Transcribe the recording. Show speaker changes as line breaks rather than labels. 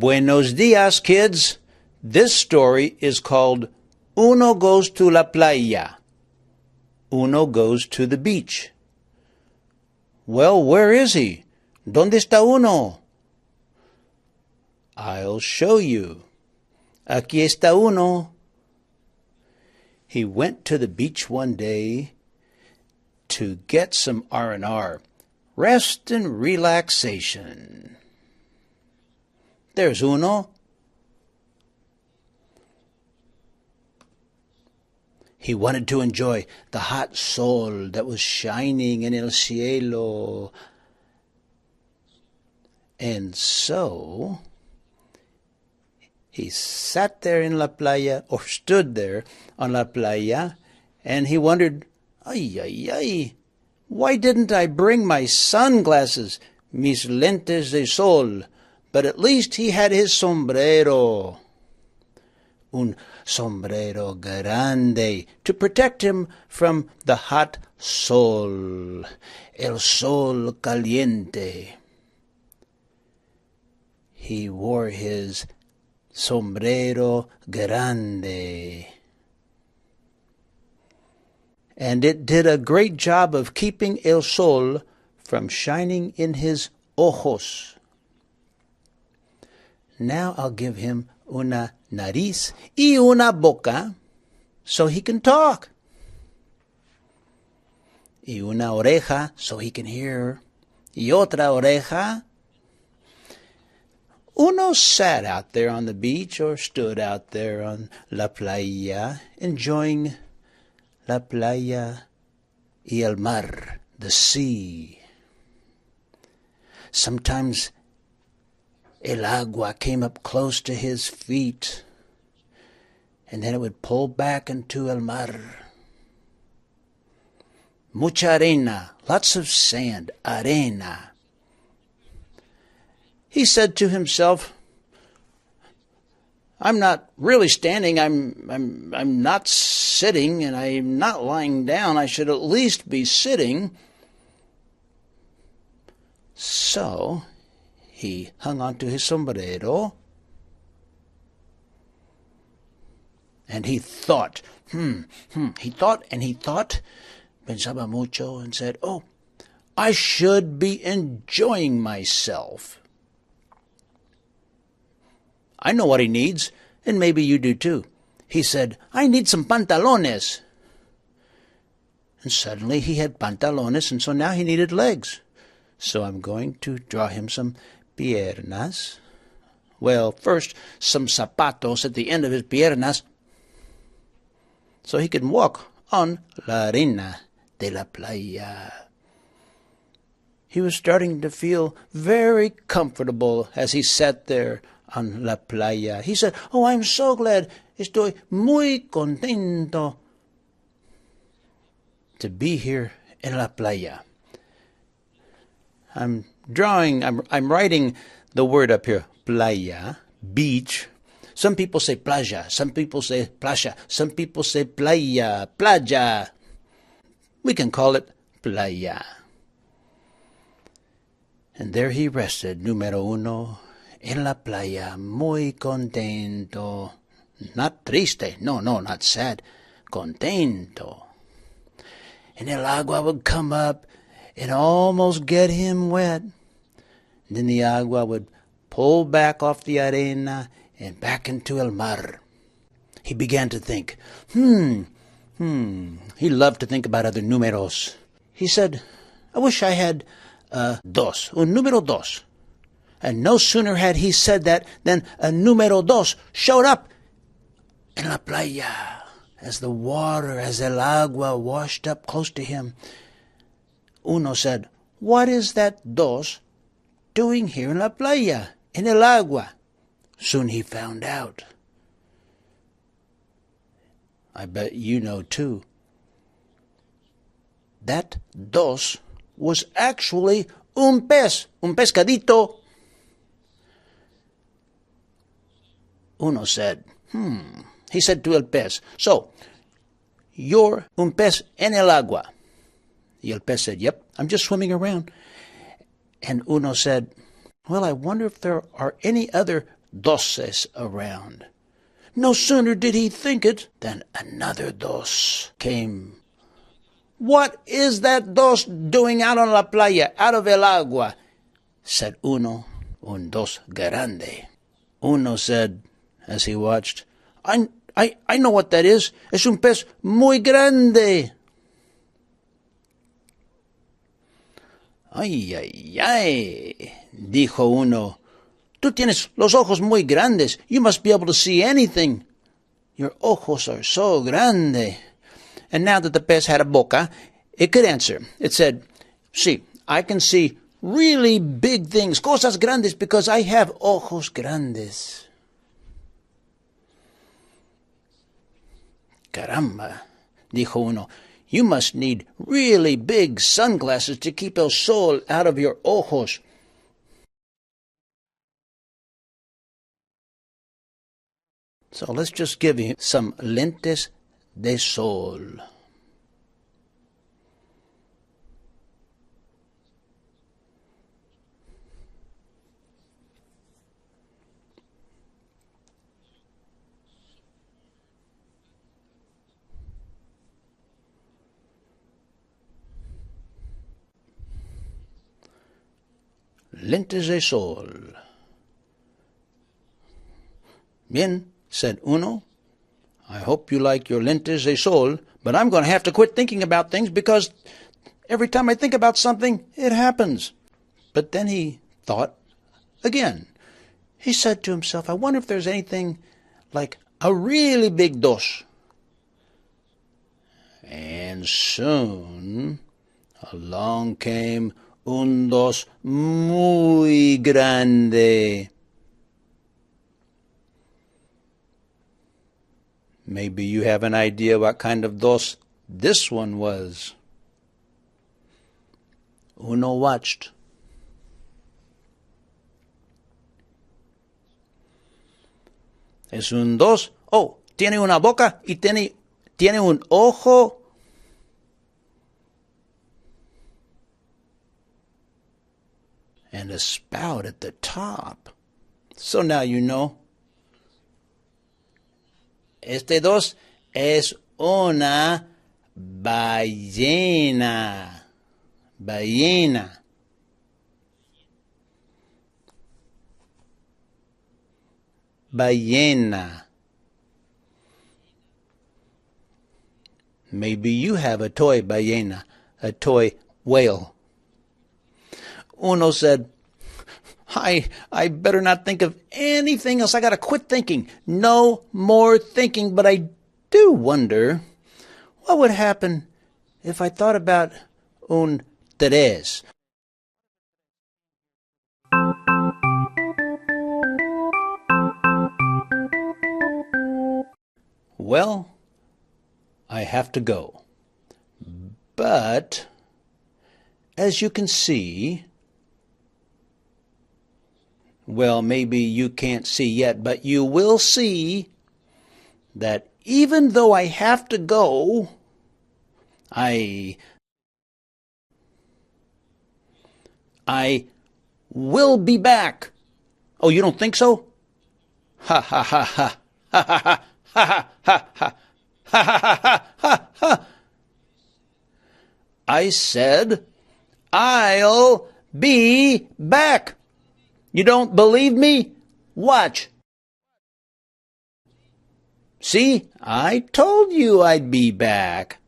Buenos dias, kids. This story is called Uno Goes to la Playa. Uno goes to the beach. Well, where is he? ¿Dónde está Uno? I'll show you. Aquí está Uno. He went to the beach one day to get some R&R, rest and relaxation. There's Uno. He wanted to enjoy the hot sol that was shining in el cielo. And so he sat there in la playa, or stood there on la playa, and he wondered, ay, ay, ay, why didn't I bring my sunglasses, mis lentes de sol? But at least he had his sombrero. Un sombrero grande to protect him from the hot sol, el sol caliente. He wore his sombrero grande. And it did a great job of keeping el sol from shining in his ojos. Now I'll give him una nariz y una boca so he can talk. Y una oreja so he can hear. Y otra oreja. Uno sat out there on the beach or stood out there on la playa, enjoying la playa y el mar, the sea. Sometimes el agua came up close to his feet, and then it would pull back into el mar. Mucha arena, lots of sand, arena. He said to himself, I'm not really standing, I'm not sitting, and I'm not lying down. I should at least be sitting. So he hung onto his sombrero, and he thought, he thought, pensaba mucho, and said, oh, I should be enjoying myself. I know what he needs, and maybe you do too. He said, I need some pantalones. And suddenly he had pantalones, and so now he needed legs. So I'm going to draw him some piernas. Well, first, some zapatos at the end of his piernas, so he can walk on la arena de la playa. He was starting to feel very comfortable as he sat there on la playa. He said, oh, I'm so glad. Estoy muy contento to be here in la playa. I'm writing the word up here, playa, beach. Some people say playa, some people say playa, some people say playa, playa. We can call it playa. And there he rested, número uno, en la playa, muy contento. Not triste, no, not sad, contento. And el agua would come up and almost get him wet. And then the agua would pull back off the arena and back into el mar. He began to think, He loved to think about other números. He said, I wish I had dos, un número dos. And no sooner had he said that than a número dos showed up in la playa as the water, as el agua washed up close to him. Uno said, what is that dos doing here in la playa, in el agua? Soon he found out. I bet you know too. That dos was actually un pez, un pescadito. Uno said, He said to el pez, so, you're un pez en el agua. Y el pez said, yep, I'm just swimming around. And Uno said, well, I wonder if there are any other doses around. No sooner did he think it than another dos came. "What is that dos doing out on la playa, out of el agua?" said uno, un dos grande. Uno said, as he watched, I know what that is. Es un pez muy grande." "Ay, ay, ay," dijo uno. "Tú tienes los ojos muy grandes. You must be able to see anything. Your ojos are so grande." And now that the pez had a boca, it could answer. It said, "Sí, I can see really big things, cosas grandes, because I have ojos grandes." "Caramba," dijo uno, "you must need really big sunglasses to keep el sol out of your ojos." So let's just give you some lentes de sol. Lentes de sol. "Bien," said uno. "I hope you like your lentes de sol, but I'm going to have to quit thinking about things because every time I think about something, it happens." But then he thought again. He said to himself, "I wonder if there's anything like a really big dos." And soon along came un dos muy grande. Maybe you have an idea what kind of dos this one was. Uno watched. Es un dos. Oh, tiene una boca y tiene un ojo. And a spout at the top. So now you know. Este dos es una ballena. Ballena. Ballena. Maybe you have a toy ballena, a toy whale. Uno said, I better not think of anything else. I got to quit thinking. No more thinking. But I do wonder what would happen if I thought about un tres. Well, I have to go. But as you can see, well, maybe you can't see yet, but you will see that even though I have to go, I will be back. Oh, you don't think so? Ha ha ha ha ha ha ha ha ha ha ha ha ha. I said, I'll be back. You don't believe me? Watch. See, I told you I'd be back.